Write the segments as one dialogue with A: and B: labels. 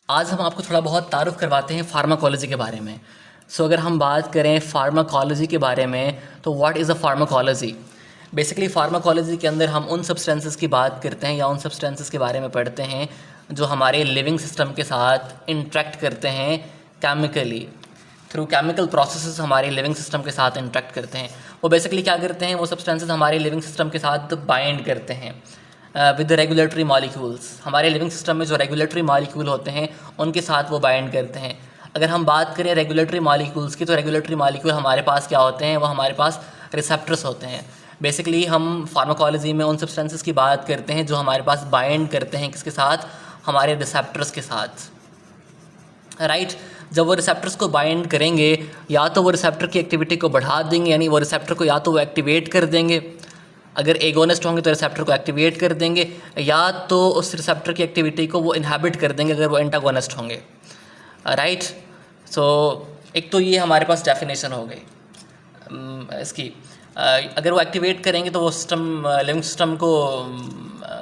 A: आज हम आपको थोड़ा बहुत तारुफ करवाते हैं फार्माकोलॉजी के बारे में। अगर हम बात करें फार्माकोलॉजी के बारे में तो what is a pharmacology. Basically pharmacology के अंदर हम उन सब्सटेंसेस की बात करते हैं या उन सब्सटेंसेस के बारे में पढ़ते हैं जो हमारे लिविंग सिस्टम के साथ इंटरेक्ट करते हैं केमिकली, थ्रू केमिकल प्रोसेसेस हमारे लिविंग सिस्टम के साथ इंटरेक्ट करते हैं। वो बेसिकली क्या करते हैं, वो सब्सटेंसेस हमारे लिविंग सिस्टम के साथ बाइंड करते हैं विद रेगुलेटरी मॉलिक्यूल्स। हमारे लिविंग सिस्टम में जो रेगुलेटरी मॉलिक्यूल होते हैं उनके साथ वो बाइंड करते हैं। अगर हम बात करें रेगुलेटरी मॉलिक्यूल्स की, तो रेगुलेटरी मॉलिक्यूल हमारे पास क्या होते हैं, वो हमारे पास रिसेप्टर्स होते हैं। बेसिकली हम फार्माकोलॉजी में उन सब्सटेंसेस की बात करते हैं जो हमारे पास बाइंड करते हैं किसके साथ, हमारे रिसेप्टर्स के साथ, राइट। जब वो रिसेप्टर्स को बाइंड करेंगे या तो वो रिसेप्टर की एक्टिविटी को बढ़ा देंगे, यानी वो रिसेप्टर को या तो वो एक्टिवेट कर देंगे, अगर एगोनिस्ट होंगे तो रिसेप्टर को एक्टिवेट कर देंगे, या तो उस रिसेप्टर की एक्टिविटी को वो इनहिबिट कर देंगे अगर वो एंटागोनिस्ट होंगे, राइट। एक तो ये हमारे पास डेफिनेशन हो गई इसकी। अगर वो एक्टिवेट करेंगे तो वो सिस्टम, लिविंग सिस्टम को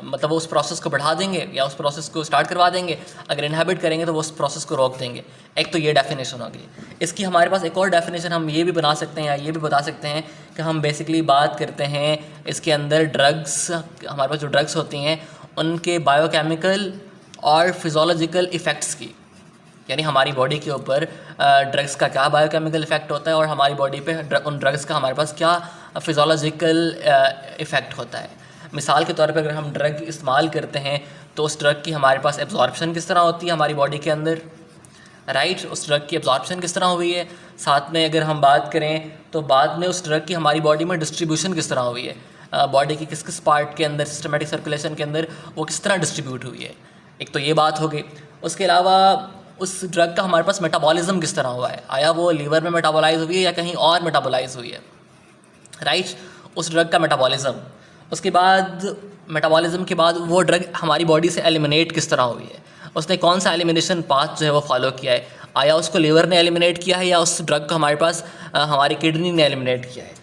A: मतलब वो उस प्रोसेस को बढ़ा देंगे या उस प्रोसेस को स्टार्ट करवा देंगे, अगर इनहिबिट करेंगे तो वो उस प्रोसेस को रोक देंगे। एक तो ये डेफिनेशन होगी। इसकी हमारे पास एक और डेफिनेशन हम ये भी बना सकते हैं या ये भी बता सकते हैं कि हम बेसिकली बात करते हैं इसके अंदर ड्रग्स, हमारे पास जो ड्रग्स होती हैं उनके बायोकेमिकल और फिज़ोलॉजिकल इफ़ेक्ट्स की, यानी हमारी बॉडी के ऊपर ड्रग्स का क्या बायोकेमिकल इफ़ेक्ट होता है और हमारी बॉडी पे उन ड्रग्स का हमारे पास क्या फिज़ोलॉजिकल इफ़ेक्ट होता है। मिसाल के तौर पे अगर हम ड्रग इस्तेमाल करते हैं तो उस ड्रग की हमारे पास एब्जॉर्प्शन किस तरह होती है हमारी बॉडी के अंदर, राइट। उस ड्रग की एब्जॉर्प्शन किस तरह हुई है। साथ में अगर हम बात करें तो बाद में उस ड्रग की हमारी बॉडी में डिस्ट्रीब्यूशन किस तरह हुई है, बॉडी की किस किस पार्ट के अंदर, सिस्टमेटिक सर्कुलेशन के अंदर वो किस तरह डिस्ट्रीब्यूट हुई है। एक तो ये बात हो गई। उसके अलावा उस ड्रग का हमारे पास मेटाबॉलिज्म किस तरह हुआ है, आया वो लीवर में मेटाबोलाइज हुई है या कहीं और मेटाबोलाइज हुई है, राइट। उस ड्रग का मेटाबॉलिज्म, उसके बाद मेटाबॉलिज्म के बाद वो ड्रग हमारी बॉडी से एलिमिनेट किस तरह हुई है, उसने कौन सा एलिमिनेशन पाथ जो है वो फॉलो किया है, आया उसको लीवर ने एलिमिनेट किया है या उस ड्रग को हमारे पास हमारी किडनी ने एलिमिनेट किया है।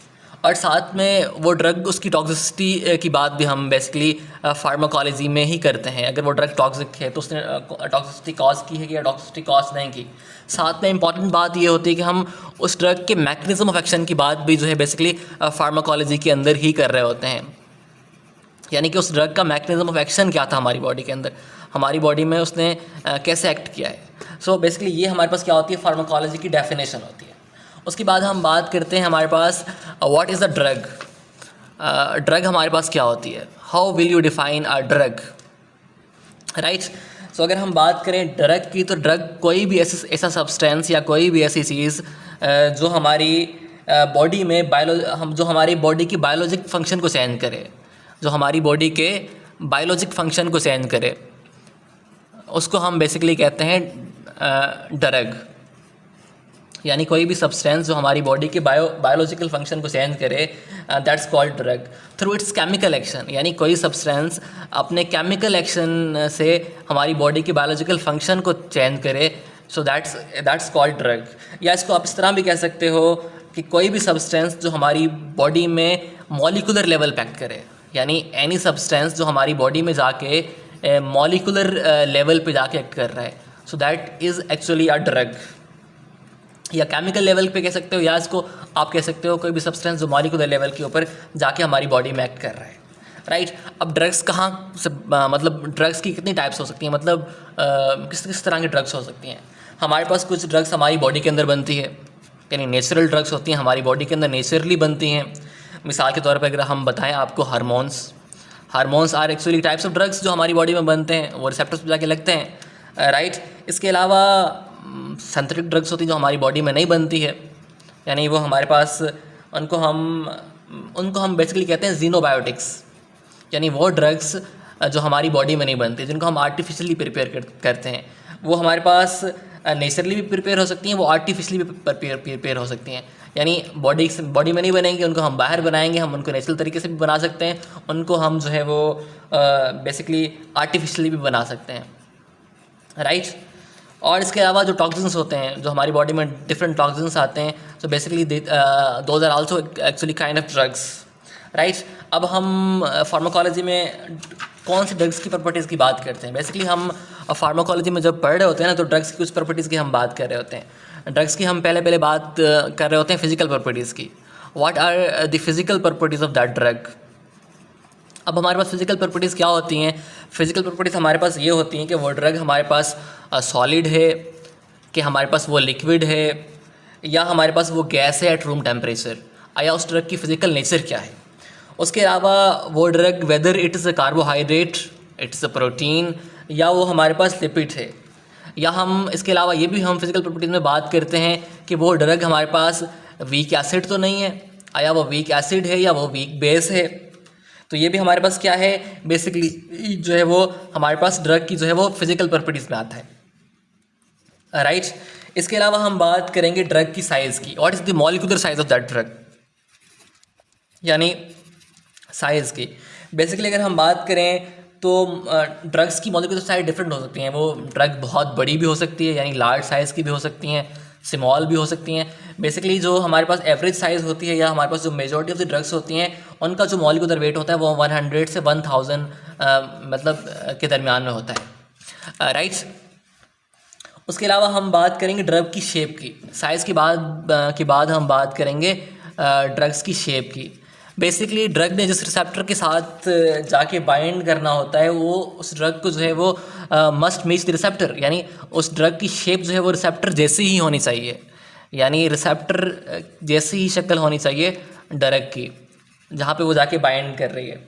A: और साथ में वो ड्रग, उसकी टॉक्सिसिटी की बात भी हम बेसिकली फार्माकोलॉजी में ही करते हैं। अगर वो ड्रग टॉक्सिक है तो उसने टॉक्सिसिटी कॉज की है या टॉक्सिसिटी कॉज नहीं की। साथ में इंपॉर्टेंट बात ये होती है कि हम उस ड्रग के मैकेनिज्म ऑफ एक्शन की बात भी जो है बेसिकली फार्माकोलॉजी के अंदर ही कर रहे होते हैं, यानी कि उस ड्रग का मैकेनिज्म ऑफ एक्शन क्या था हमारी बॉडी के अंदर, हमारी बॉडी में उसने कैसे एक्ट किया है। बेसिकली ये हमारे पास क्या होती है, फार्माकोलॉजी की डेफिनेशन होती है। उसके बाद हम बात करते हैं हमारे पास what is a drug. Drug हमारे पास क्या होती है, how will you define a drug, right. अगर हम बात करें ड्रग की, तो ड्रग कोई भी ऐसा सब्सटेंस या कोई भी ऐसी चीज़ जो हमारी बॉडी में जो हमारी बॉडी की बायोलॉजिक फंक्शन को चेंज करे, जो हमारी बॉडी के बायोलॉजिक फंक्शन को चेंज करे, उसको हम बेसिकली कहते हैं ड्रग। यानी कोई भी सब्सटेंस जो हमारी बॉडी के बायोलॉजिकल फंक्शन को चेंज करे, that's called drug through it's chemical action. यानी कोई सब्सटेंस अपने केमिकल एक्शन से हमारी बॉडी के बायोलॉजिकल फंक्शन को चेंज करे, दैट्स कॉल्ड ड्रग। या इसको आप इस तरह भी कह सकते हो कि कोई भी सब्सटेंस जो हमारी बॉडी में मॉलिकुलर लेवल पे एक्ट करे, यानी एनी सब्सटेंस जो हमारी बॉडी में जाके मॉलिकुलर लेवल पे जाके एक्ट कर रहा है, that is actually a drug. या केमिकल लेवल पे कह सकते हो, या इसको आप कह सकते हो कोई भी सब्सटेंस जो मॉलिकुलर लेवल के ऊपर जाके हमारी बॉडी में एक्ट कर रहा है, राइट। अब ड्रग्स कहाँ से, मतलब ड्रग्स की कितनी टाइप्स हो सकती हैं, मतलब किस किस तरह की ड्रग्स हो सकती हैं। हमारे पास कुछ ड्रग्स हमारी बॉडी के अंदर बनती है, यानी नेचुरल ड्रग्स होती हैं, हमारी बॉडी के अंदर नेचुरली बनती हैं। मिसाल के तौर पर अगर हम बताएं आपको, hormones are actually types of drugs जो हमारी बॉडी में बनते हैं, वो रिसेप्टर्स पे जाके लगते हैं, राइट। इसके अलावा सिंथेटिक ड्रग्स होती हैं जो हमारी बॉडी में नहीं बनती है, यानी वो हमारे पास उनको हम बेसिकली कहते हैं जीनोबायोटिक्स, यानी वो ड्रग्स जो हमारी बॉडी में नहीं बनती, जिनको हम आर्टिफिशियली प्रिपेयर करते हैं। वो हमारे पास नेचुरली भी प्रिपेयर हो सकती हैं, वो आर्टिफिशियली भी प्रिपेयर हो सकती हैं। यानी बॉडी में नहीं बनेंगी, उनको हम बाहर बनाएंगे, हम उनको नेचुरल तरीके से भी बना सकते हैं, उनको हम जो है वो बेसिकली आर्टिफिशियली भी बना सकते हैं, राइट। और इसके अलावा जो टॉक्सिन्स होते हैं, जो हमारी बॉडी में डिफरेंट टॉक्सिन्स आते हैं, so basically those are also actually kind of drugs, right. अब हम फार्माकोलॉजी में कौन सी ड्रग्स की प्रॉपर्टीज़ की बात करते हैं, बेसिकली हम और फार्माकोलॉजी में जब पढ़ रहे होते हैं ना, तो ड्रग्स की कुछ प्रॉपर्टीज़ की हम बात कर रहे होते हैं। ड्रग्स की हम पहले बात कर रहे होते हैं फिजिकल प्रॉपर्टीज़ की। What are the physical properties of that drug. अब हमारे पास फिजिकल प्रॉपर्टीज़ क्या होती हैं? फिजिकल प्रॉपर्टीज़ हमारे पास ये होती हैं कि वो ड्रग हमारे पास सॉलिड है, कि हमारे पास वो लिक्विड है, या हमारे पास वो गैस है एट रूम टेम्परेचर, या उस ड्रग की फिजिकल नेचर क्या है। उसके अलावा वो drug whether it is a carbohydrate, it is a protein, या वो हमारे पास लिपिड है। या हम इसके अलावा ये भी हम फिजिकल प्रॉपर्टीज़ में बात करते हैं कि वो ड्रग हमारे पास वीक एसिड तो नहीं है, या वो वीक एसिड है, या वो वीक बेस है। तो ये भी हमारे पास क्या है, बेसिकली जो है वो हमारे पास ड्रग की जो है वो फिजिकल प्रॉपर्टीज़ में आता है, राइट। इसके अलावा हम बात करेंगे ड्रग की साइज़ की। What is the molecular size of that drug, यानी साइज़ की। बेसिकली अगर हम बात करें तो ड्रग्स की मॉलिक्यूलर साइज डिफरेंट हो सकती हैं। वो ड्रग बहुत बड़ी भी हो सकती है, यानी लार्ज साइज़ की भी हो सकती हैं, स्मॉल भी हो सकती हैं। बेसिकली जो हमारे पास एवरेज साइज़ होती है, या हमारे पास जो मेजॉरिटी ऑफ द ड्रग्स होती हैं, उनका जो मॉलिक्यूलर वेट होता है वो 100 से 1000 मतलब के दरमियान में होता है, राइट। उसके अलावा हम बात करेंगे ड्रग की शेप की। साइज़ के बाद हम बात करेंगे ड्रग्स की शेप की। बेसिकली ड्रग ने जिस रिसेप्टर के साथ जाके बाइंड करना होता है, वो उस ड्रग को जो है वो मस्ट मैच द रिसेप्टर, यानी उस ड्रग की शेप जो है वो रिसेप्टर जैसी ही होनी चाहिए, यानी रिसेप्टर जैसी ही शक्ल होनी चाहिए ड्रग की जहाँ पे वो जाके बाइंड कर रही है।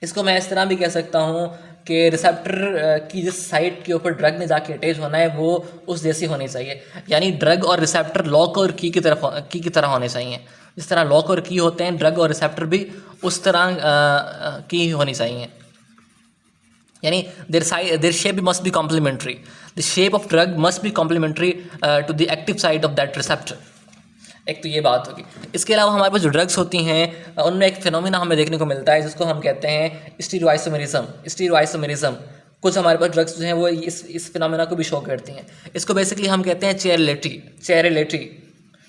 A: इसको मैं इस तरह भी कह सकता हूँ कि रिसेप्टर की जिस साइट के ऊपर ड्रग ने जाके अटैच होना है वो उस जैसी होनी चाहिए, यानी ड्रग और रिसेप्टर लॉक और की तरह होने चाहिए। जिस तरह लॉक और की होते हैं, ड्रग और रिसेप्टर भी उस तरह की होनी चाहिए, यानी there shape must be complementary. The shape of drug must be complementary to the active site of that receptor. एक तो ये बात होगी। इसके अलावा हमारे पास जो ड्रग्स होती हैं उनमें एक फिनोमिना हमें देखने को मिलता है जिसको हम कहते हैं स्टीरियोआइसोमेरिज्म। कुछ हमारे पास ड्रग्स जो हैं वो इस फिनोमिना को भी शो करती हैं। इसको बेसिकली हम कहते हैं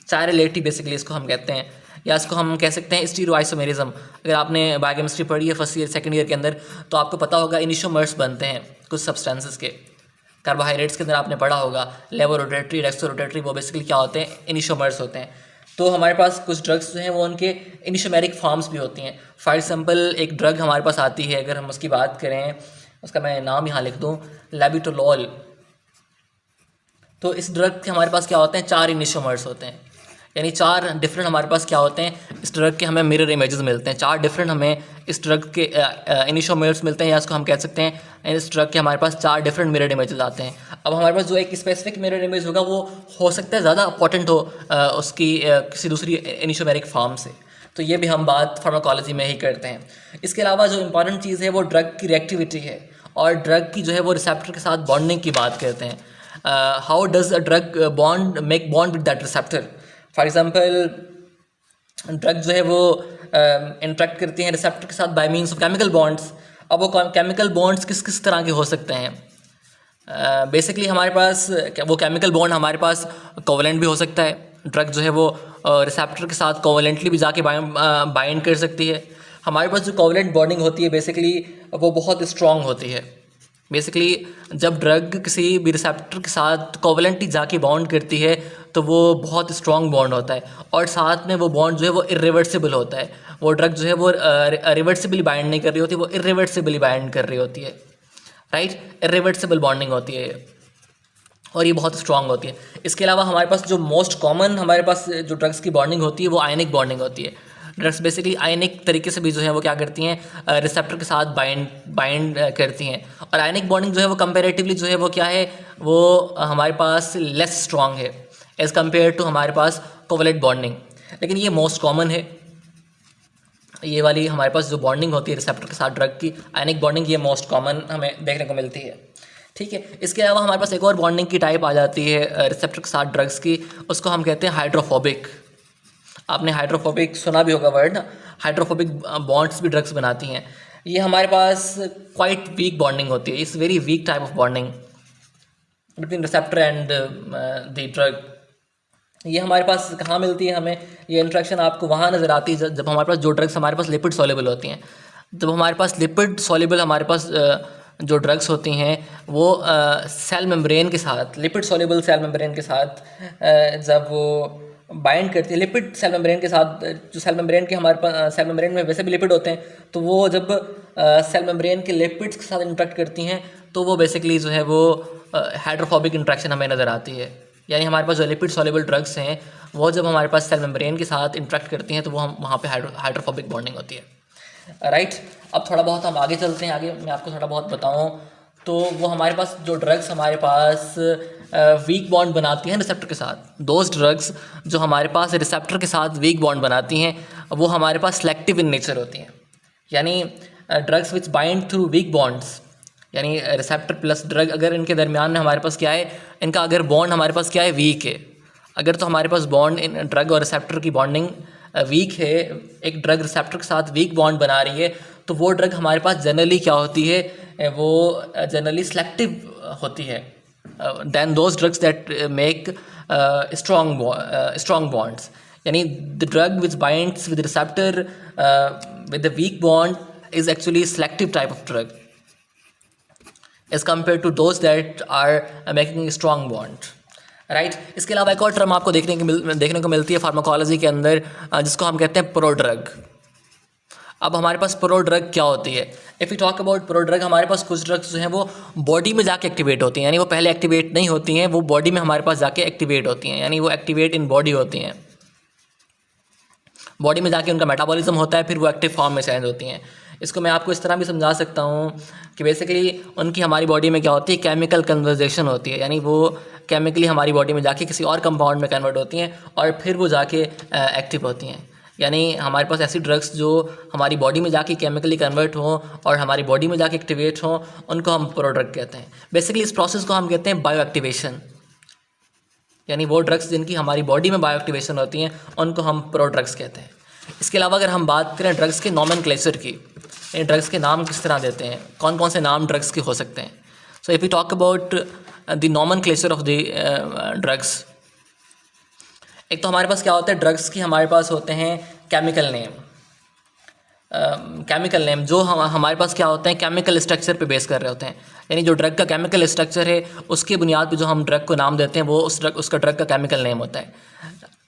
A: चायरेलेटी बेसिकली इसको हम कहते हैं, या इसको हम कह सकते हैं स्टीरियोआइसोमेरिज्म। अगर आपने बायोकेमिस्ट्री पढ़ी है फर्स्ट ईयर सेकंड ईयर के अंदर, तो आपको पता होगा इनिशोमर्स बनते हैं कुछ सब्सटेंसेस के। कार्बोहाइड्रेट्स के अंदर आपने पढ़ा होगा लेवोरोटेटरी, रेक्सोरोटेटरी, वो बेसिकली क्या होते हैं, इनिशोमर्स होते हैं। तो हमारे पास कुछ ड्रग्स जो हैं वो उनके इनिशोमेरिक फॉर्म्स भी होती हैं। फॉर एग्जांपल एक ड्रग हमारे पास आती है, अगर हम उसकी बात करें, उसका मैं नाम यहाँ लिख दूँ, लेबिटोलोल। तो इस ड्रग के हमारे पास क्या होते हैं, 4 इनिशोमर्स होते हैं, यानी 4 डिफरेंट हमारे पास क्या होते हैं, इस ड्रग के हमें मिरर इमेजेस मिलते हैं। 4 डिफरेंट हमें इस ड्रग के इनिशोमर्स मिलते हैं, या इसको हम कह सकते हैं इस ड्रग के हमारे पास 4 डिफरेंट मिरर इमेजेस आते हैं। अब हमारे पास जो एक स्पेसिफिक मिरर इमेज होगा वो हो सकता है ज़्यादा इंपॉर्टेंट हो उसकी किसी दूसरी इनिशोमेरिक फॉर्म से। तो ये भी हम बात फार्माकोलॉजी में ही करते हैं। इसके अलावा जो इंपॉर्टेंट चीज़ है वो ड्रग की रिएक्टिविटी है, और ड्रग की जो है वो रिसेप्टर के साथ बॉन्डिंग की बात करते हैं। How does a drug make bond with that receptor. For example drug जो है वो इंटरेक्ट करती हैं रिसेप्टर के साथ bye means of chemical bonds. अब वो केमिकल बॉन्ड्स किस तरह के हो सकते हैं, बेसिकली हमारे पास वो केमिकल बॉन्ड हमारे पास कोवेलेंट भी हो सकता है। ड्रग जो है वो रिसेप्टर के साथ कोवेलेंटली भी जाके बाइंड कर सकती है। हमारे पास जो कोवेलेंट बॉन्डिंग होती है बेसिकली वो बहुत स्ट्रॉन्ग होती है। बेसिकली जब ड्रग किसी भी रिसेप्टर के साथ कोवेलेंटली जाके बॉन्ड करती है तो वो बहुत स्ट्रॉन्ग बॉन्ड होता है, और साथ में वो बॉन्ड जो है वो इरिवर्सिबल होता है। वो ड्रग जो है वो रिवर्सिबली बाइंड नहीं कर रही होती, वो इरिवर्सिबली बाइंड कर रही होती है, राइट। इरिवर्सिबल बॉन्डिंग होती है और ये बहुत स्ट्रॉन्ग होती है। इसके अलावा हमारे पास जो मोस्ट कॉमन हमारे पास जो ड्रग्स की बॉन्डिंग होती है वो आयनिक बॉन्डिंग होती है। ड्रग्स बेसिकली आयनिक तरीके से भी जो है वो क्या करती हैं, रिसेप्टर के साथ बाइंड करती हैं। और आयनिक बॉन्डिंग जो है वो कंपेरेटिवली जो है वो क्या है, वो हमारे पास लेस स्ट्रॉन्ग है एज़ कम्पेयर टू हमारे पास कोवेलेंट बॉन्डिंग। लेकिन ये मोस्ट कॉमन है, ये वाली हमारे पास जो बॉन्डिंग होती है रिसेप्टर के साथ ड्रग की आयनिक बॉन्डिंग, ये मोस्ट कॉमन हमें देखने को मिलती है, ठीक है। इसके अलावा हमारे पास एक और बॉन्डिंग की टाइप आ जाती है रिसेप्टर के साथ ड्रग्स की, उसको हम कहते हैं हाइड्रोफोबिक। आपने हाइड्रोफोबिक सुना भी होगा वर्ड ना, हाइड्रोफोबिक बॉन्ड्स भी ड्रग्स बनाती हैं। ये हमारे पास क्वाइट वीक बॉन्डिंग होती है, it's very weak type of bonding between receptor and the drug. ये हमारे पास कहाँ मिलती है हमें, ये इंट्रैक्शन आपको वहाँ नज़र आती है जब हमारे पास जो ड्रग्स हमारे पास लिपिड सॉल्युबल होती हैं। जब हमारे पास लिपिड सॉल्युबल हमारे पास जो ड्रग्स होती हैं वो सेल मेम्ब्रेन के साथ, लिपिड सॉल्युबल सेल मेम्ब्रेन के साथ जब वो बाइंड करती है, लिपिड सेल मेम्ब्रेन के साथ, जो सेल मेम्ब्रेन के हमारे पास सेल मेम्ब्रेन में वैसे भी लिपिड होते हैं, तो वो जब सेल मेम्ब्रेन के लिपिड्स के साथ इंटरेक्ट करती हैं तो वो बेसिकली जो है वो हाइड्रोफोबिक इंट्रैक्शन हमें नज़र आती है। यानी हमारे पास जो लिपिड सॉल्युबल ड्रग्स हैं वो जब हमारे पास सेल मेम्ब्रेन के साथ इंटरेक्ट करती हैं तो वो हम वहाँ पे हाइड्रोफोबिक बॉन्डिंग होती है। राइट, अब थोड़ा बहुत हम आगे चलते हैं, आगे मैं आपको थोड़ा बहुत बताऊँ तो वो हमारे पास जो ड्रग्स हमारे पास वीक बॉन्ड बनाती हैं रिसेप्टर के साथ, दोज ड्रग्स जो हमारे पास रिसेप्टर के साथ वीक बॉन्ड बनाती हैं वो हमारे पास सेलेक्टिव इन नेचर होती हैं। यानी drugs which bind through weak bonds, यानी रिसेप्टर प्लस ड्रग, अगर इनके दरमियान में हमारे पास क्या है, इनका अगर बॉन्ड हमारे पास क्या है, वीक है, अगर तो हमारे पास बॉन्ड इन ड्रग और रिसेप्टर की बॉन्डिंग वीक है, एक ड्रग रिसेप्टर के साथ वीक बॉन्ड बना रही है, तो वो ड्रग हमारे पास जनरली क्या होती है, वो जनरली सेलेक्टिव होती है then those drugs that make strong bonds. यानी the drug which binds with receptor with the weak bond is actually selective type of drug as compare to those that are making strong bond. Right, इसके अलावा एक और term आपको देखने को मिलती है फार्माकोलॉजी के अंदर, जिसको हम कहते हैं प्रोड्रग। अब हमारे पास प्रोड्रग क्या होती है? If you talk about prodrug, हमारे पास कुछ ड्रग्स जो हैं वो बॉडी में जाके एक्टिवेट होती हैं, यानी वो पहले एक्टिवेट नहीं होती हैं, वो बॉडी में हमारे पास जाके एक्टिवेट होती हैं, यानी वो एक्टिवेट इन बॉडी होती हैं, बॉडी में जाके उनका मेटाबॉलिज्म होता है, फिर वो एक्टिव फॉर्म में चेंज होती हैं। इसको मैं आपको इस तरह भी समझा सकता हूँ कि बेसिकली उनकी हमारी बॉडी में क्या होती है, केमिकल कन्वर्जेशन होती है, यानी वो केमिकली हमारी बॉडी में जाके किसी और कंपाउंड में कन्वर्ट होती हैं और फिर वो जाके एक्टिव होती हैं। यानी हमारे पास ऐसी ड्रग्स जो हमारी बॉडी में जाके केमिकली कन्वर्ट हों और हमारी बॉडी में जाके एक्टिवेट हों, उनको हम प्रोड्रग कहते हैं। बेसिकली इस प्रोसेस को हम कहते हैं बायो एक्टिवेशन, यानी वो ड्रग्स जिनकी हमारी बॉडी में बायो एक्टिवेशन होती हैं उनको हम प्रोड्रग्स कहते हैं। इसके अलावा अगर हम बात करें ड्रग्स के नॉमेनक्लेचर की, ड्रग्स के नाम किस तरह देते हैं, कौन कौन से नाम ड्रग्स के हो सकते हैं। So if you talk about the nomenclature of the drugs, एक तो हमारे पास क्या होता है, ड्रग्स की हमारे पास होते हैं केमिकल नेम। केमिकल नेम जो हमारे पास क्या होते हैं, केमिकल स्ट्रक्चर पे बेस कर रहे होते हैं, यानी जो ड्रग का केमिकल स्ट्रक्चर है उसके बुनियाद पे जो हम ड्रग को नाम देते हैं वो उसका ड्रग का केमिकल नेम होता है।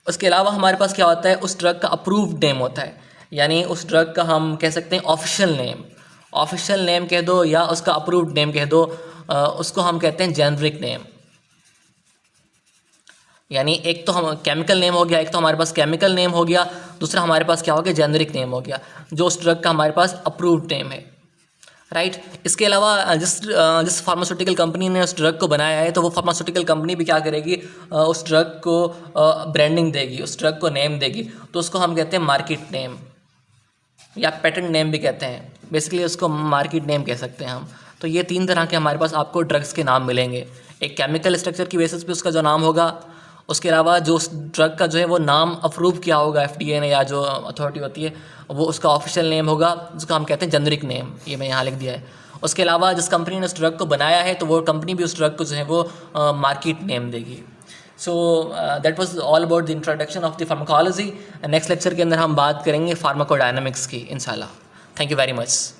A: उसके अलावा हमारे पास क्या होता है, उस ड्रग का अप्रूव्ड नेम होता है, यानी उस ड्रग का हम कह सकते हैं ऑफिशियल नेम कह दो या उसका अप्रूव्ड नेम कह दो, उसको हम कहते हैं जेनरिक नेम। यानी एक तो हम केमिकल नेम हो गया, एक तो हमारे पास केमिकल नेम हो गया, दूसरा हमारे पास क्या हो गया, जेनरिक नेम हो गया, जो उस ड्रग का हमारे पास अप्रूव्ड नेम है। राइट, इसके अलावा जिस फार्मास्यूटिकल कंपनी ने उस ड्रग को बनाया है, तो वो फार्मास्यूटिकल कंपनी भी क्या करेगी, उस ड्रग को ब्रांडिंग देगी, उस ड्रग को नेम देगी, तो उसको हम कहते हैं मार्केट नेम या पेटेंट नेम भी कहते हैं। बेसिकली उसको मार्केट नेम कह सकते हैं हम। तो ये 3 तरह के हमारे पास आपको ड्रग्स के नाम मिलेंगे, एक केमिकल स्ट्रक्चर की बेसिस पे उसका जो नाम होगा, उसके अलावा जो उस ड्रग का जो है वो नाम अप्रूव किया होगा FDA ने या जो अथॉरिटी होती है, वो उसका ऑफिशियल नेम होगा, जिसको हम कहते हैं जेनरिक नेम, ये मैं यहाँ लिख दिया है। उसके अलावा जिस कंपनी ने उस ड्रग को बनाया है, तो वो कंपनी भी उस ड्रग को जो है वो मार्केट नेम देगी। So that was all about the introduction of the pharmacology. Next lecture के अंदर हम बात करेंगे फार्माकोडायनामिक्स की इंशाल्लाह। Thank you very much.